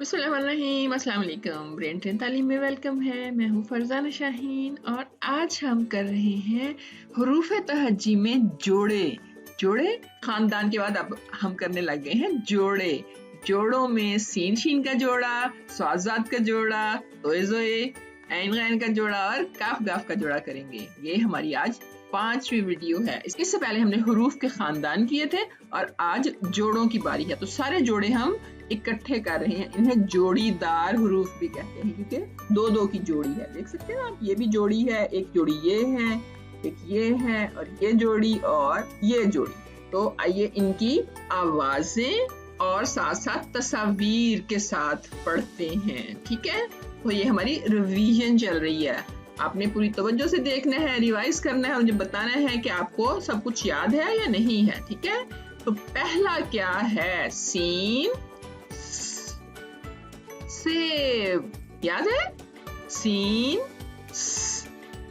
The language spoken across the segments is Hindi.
बिस्मिल्लाहिर्रहमानिर्रहीम, अस्सलाम वालेकुम। ब्रेन ट्रेन तालीम में वेलकम है। मैं हूँ फरजाना शाहीन और आज हम कर रहे हैं हरूफ तहज्जी में जोड़े खानदान के बाद अब हम करने लग गए हैं जोड़ों में सीन शीन का जोड़ा, स्वाज़ात का जोड़ा, तोए जोए, ऐन गैन का जोड़ा और काफ गाफ का जोड़ा करेंगे। ये हमारी आज 5वीं वीडियो है। इससे पहले हमने हरूफ के खानदान किए थे और आज जोड़ों की बारी है। तो सारे जोड़े हम इकट्ठे कर रहे हैं। इन्हें जोड़ीदार हरूफ भी कहते हैं क्योंकि दो दो की जोड़ी है। देख सकते हैं आप, ये भी जोड़ी है, एक जोड़ी ये है, एक ये है और ये जोड़ी और ये जोड़ी। तो आइए इनकी आवाजें और साथ साथ तस्वीर के साथ पढ़ते हैं। ठीक है, तो ये हमारी रिवीजन चल रही है। आपने पूरी तवज्जो से देखना है, रिवाइज करना है और मुझे बताना है कि आपको सब कुछ याद है या नहीं है। ठीक है, तो पहला क्या है? सीन सेब, याद है? सीन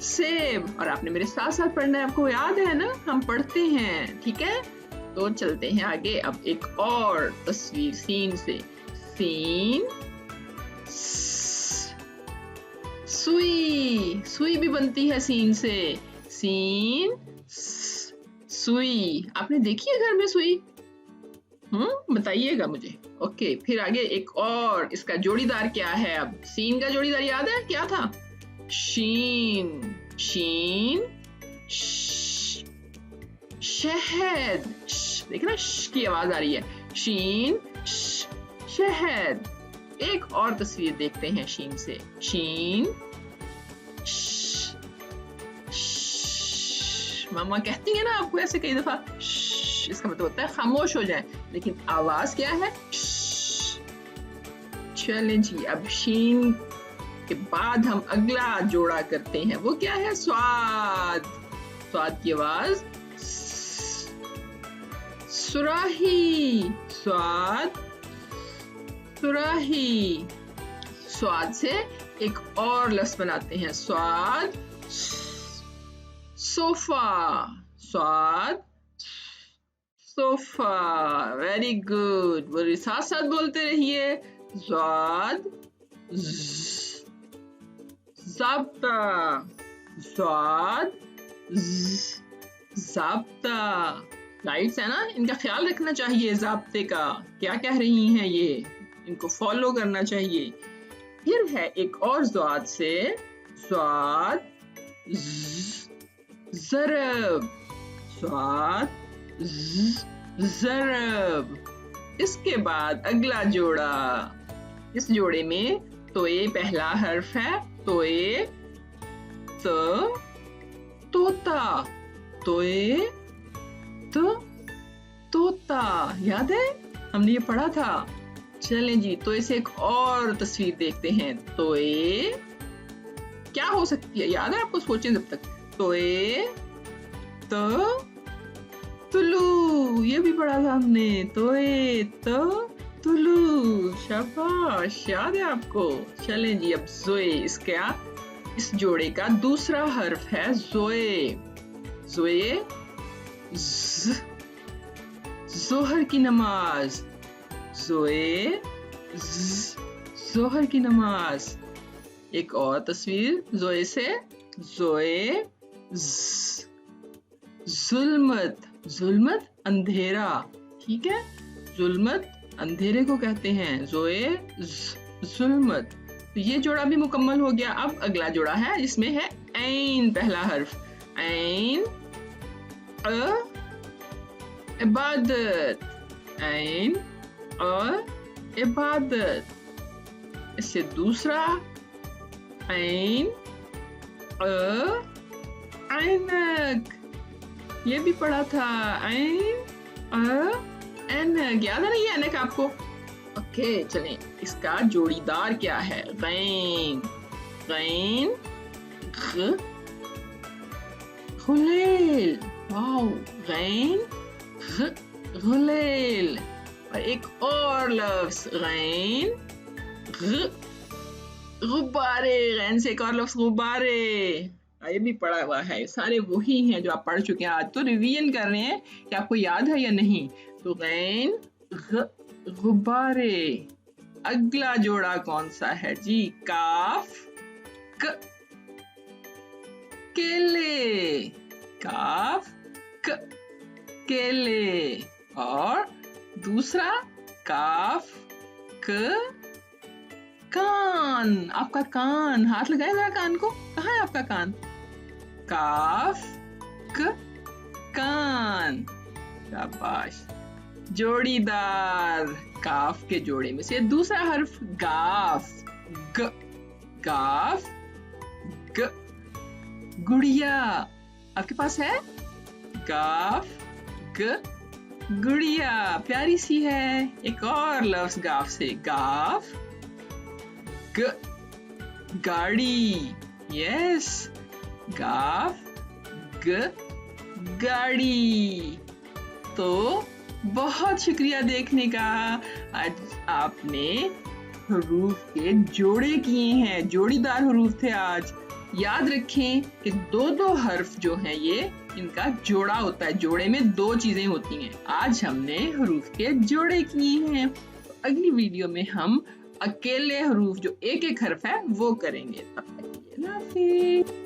सेब। और आपने मेरे साथ साथ पढ़ना है, आपको याद है ना? हम पढ़ते हैं। ठीक है, तो चलते हैं आगे। अब एक और तस्वीर सीन से। सीन सुई भी बनती है सीन से। सीन सुई, आपने देखी है घर में सुई? बताइएगा मुझे। ओके, फिर आगे एक और, इसका जोड़ीदार क्या है? अब सीन का जोड़ीदार याद है क्या था? शीन शहद। देखना श की आवाज आ रही है। शीन शहद। एक और तस्वीर देखते हैं शीन से। शीन मामा कहती है ना आपको ऐसे कई दफा, इसका मतलब होता है खामोश हो जाए, लेकिन आवाज क्या है? चलें जी, अब शीन के बाद हम अगला जोड़ा करते हैं। वो क्या है? स्वाद की आवाज सुराही। सुराही। स्वाद से एक और लफ्ज बनाते हैं। स्वाद सोफा। स्वाद सोफा। वेरी गुड, बोलिए, साथ साथ बोलते रहिए। स्वाद ज़ाब्ता। स्वाद ज़ाब्ता। राइट्स है ना, इनका ख्याल रखना चाहिए। ज़ाब्ते का क्या कह रही हैं ये, इनको फॉलो करना चाहिए। फिर है एक और स्वाद से। स्वाद ज़रब। स्वाद ज़रब। इसके बाद अगला जोड़ा। इस जोड़े में तोए पहला हर्फ है। तोए तोता। तोए तोता, याद है? हमने ये पढ़ा था। चलें जी, तो इसे एक और तस्वीर देखते हैं। तोए क्या हो सकती है, याद है आपको? सोचें जब तक। तोए तुलू, ये भी पढ़ा था हमने। तोए तुलू, शाबाश, याद है आपको। चलें जी, अब जोए। इस जोड़े का दूसरा हर्फ है जोए। जोए जोहर की नमाज। जोए जोहर की नमाज। एक और तस्वीर जोए से। जोए जुल्मत अंधेरा। ठीक है, जुल्मत अंधेरे को कहते हैं। जोए जुल्मत। तो ये जोड़ा भी मुकम्मल हो गया। अब अगला जोड़ा है जिसमें है ऐन पहला हर्फ। ऐन इबादत। ऐन इबादत। इससे दूसरा ऐन ऐनक, ये भी पढ़ा था। ऐनक, याद है ना ये ऐनक आपको? ओके, चलें, इसका जोड़ीदार क्या है? गैन गुलेल। वाओ, गैन गुलेल। और एक और लफ्ज गैन गुब्बारे। गैन से एक और लफ्ज गुब्बारे, ये भी पढ़ा हुआ है। सारे वही हैं जो आप पढ़ चुके हैं। आज तो रिवीजन कर रहे हैं कि आपको याद है या नहीं। तो गैन गुब्बारे। अगला जोड़ा कौन सा है जी? काफ क, केले। काफ क, केले। और दूसरा काफ क, कान। आपका कान, हाथ लगाए जरा कान को, कहाँ है आपका कान? काफ क, कान। शाबाश। जोड़ीदार काफ के जोड़े में से दूसरा हर्फ गाफ, ग, गाफ ग। गुड़िया आपके पास है? गाफ ग, गुड़िया प्यारी सी है। एक और लफ्ज गाफ से, गाफ ग, गाड़ी। यस, गाफ ग, गाड़ी। तो बहुत शुक्रिया देखने का। आज आपने हरूफ के जोड़े किए हैं, जोड़ीदार हरूफ थे आज। याद रखें कि दो दो हर्फ जो हैं ये इनका जोड़ा होता है, जोड़े में दो चीजें होती हैं। आज हमने हरूफ के जोड़े किए हैं। तो अगली वीडियो में हम अकेले हरूफ जो एक एक हर्फ है वो करेंगे। तब तक के लिए अल्लाह हाफिज़।